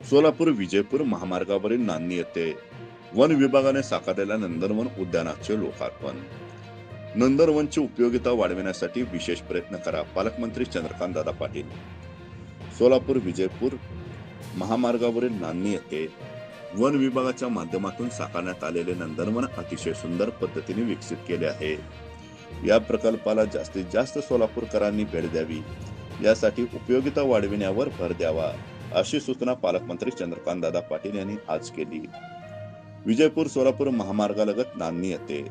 सोलापूर विजयपूर महामार्गावरील नांदी येथे वन विभागाने साकारलेल्या नंदनवन उद्यानाचे लोकार्पण. नंदनवनची उपयोगिता वाढविण्यासाठी विशेष प्रयत्न करा, पालकमंत्री चंद्रकांत दादा पाटील. सोलापूर विजयपूर महामार्गावरील नांदी येथे वन विभागाच्या माध्यमातून साकारण्यात आलेले नंदनवन अतिशय सुंदर पद्धतीने विकसित केले आहे. या प्रकल्पाला जास्तीत जास्त सोलापूरकरांनी भेट द्यावी, यासाठी उपयोगिता वाढविण्यावर भर द्यावा, अशी सूचना पालकमंत्री चंद्रकांत दादा पाटील यांनी आज केली. विजयपूर सोलापूर महामार्गालगत नांदी येथे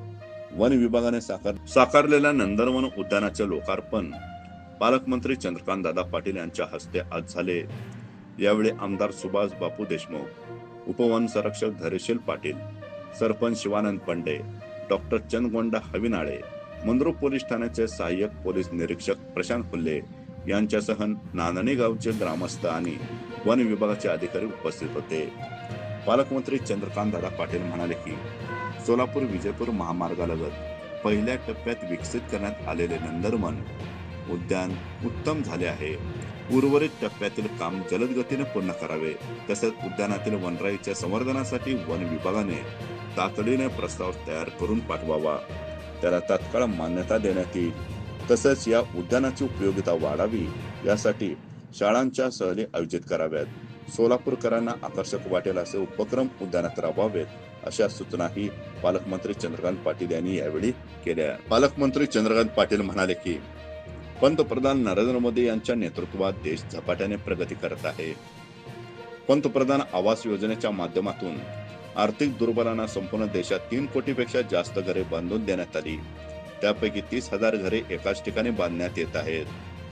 वन विभागाने साकारलेल्या नंदनवन उद्यानाचे लोकार्पण पालकमंत्री चंद्रकांत दादा पाटील यांच्या हस्ते आज झाले. यावेळी आमदार सुभाष बापू देशमुख, उपवन संरक्षक धैर्यशील पाटील, सरपंच शिवानंद पंडे, डॉक्टर चंदगोंडा हविनाळे, मंद्रुप पोलीस ठाण्याचे सहाय्यक पोलीस निरीक्षक प्रशांत फुल्ले यांच्यासह नांदणी गावचे ग्रामस्थ आणि वन विभागाचे अधिकारी उपस्थित होते. पालकमंत्री चंद्रकांत दादा पाटील म्हणाले की सोलापूर विजयपूर महामार्गालगत पहिल्या टप्प्यात विकसित करण्यात आलेले नंदनवन उद्यान उत्तम झाले आहे. उर्वरित टप्प्यातील काम जलद गतीने पूर्ण करावे. तसेच उद्यानातील वनराईच्या संवर्धनासाठी वन विभागाने तातडीने प्रस्ताव तयार करून पाठवावा, त्याला तात्काळ मान्यता देण्यात येईल. तसेच या उद्यानाची उपयोगिता वाढावी, यासाठी शाळांच्या सहली आयोजित कराव्यात. सोलापूरकरांना आकर्षक वाटेल असे उपक्रम उद्यानात राबवावेत, अशा सूचनाही पालकमंत्री चंद्रकांत पाटील यांनी यावेळी केल्या. पालकमंत्री चंद्रकांत पाटील म्हणाले की पंतप्रधान नरेंद्र मोदी यांच्या नेतृत्वात देश झपाट्याने प्रगती करत आहे. पंतप्रधान आवास योजनेच्या माध्यमातून आर्थिक दुर्बलांना संपूर्ण देशात 3 कोटीपेक्षा जास्त घरे बांधून देण्यात आली. त्यापैकी 30,000 घरे एकाच ठिकाणी बांधण्यात येत आहेत.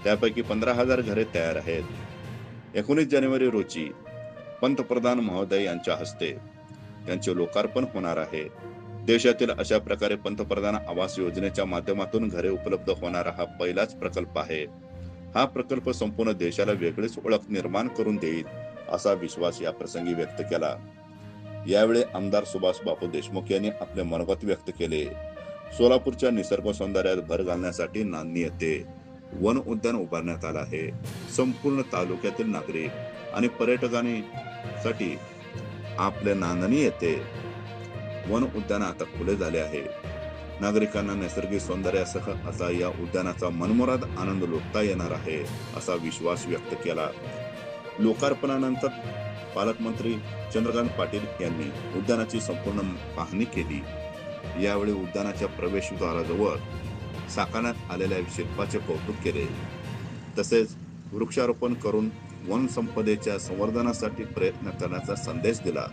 त्यापैकी 15,000 घरे तयार आहेत. 19 जानेवारी रोजी पंतप्रधान महोदय यांच्या हस्ते त्यांचे लोकार्पण होणार आहे. देशातील अशा प्रकारे पंतप्रधान आवास योजनेच्या माध्यमातून घरे उपलब्ध होणारा हा पहिलाच प्रकल्प आहे. हा प्रकल्प संपूर्ण देशाला वेगळीच ओळख निर्माण करून देईल, असा विश्वास या प्रसंगी व्यक्त केला. यावेळी आमदार सुभाष बापू देशमुख यांनी आपले मनोगत व्यक्त केले. सोलापूरच्या निसर्ग सौंदर्यात भर घालण्यासाठी नांदी येथे वन उद्यान उभारण्यात आलं आहे. संपूर्ण तालुक्यातील नागरिक आणि पर्यटकांसाठी आपल्या नांदणी येथे वन उद्यान आता खुले झाले आहे. नागरिकांना नैसर्गिक सौंदर्यासह आता या उद्यानाचा मनमुराद आनंद लुटता येणार आहे, असा विश्वास व्यक्त केला. लोकार्पणानंतर पालकमंत्री चंद्रकांत पाटील यांनी उद्यानाची संपूर्ण पाहणी केली. यावेळी उद्यानाच्या प्रवेशद्वाराजवळ साकारण्यात आलेल्या शिल्पाचे कौतुक केले. तसेच वृक्षारोपण करून वन संपदेच्या संवर्धनासाठी प्रयत्न करण्याचा संदेश दिला.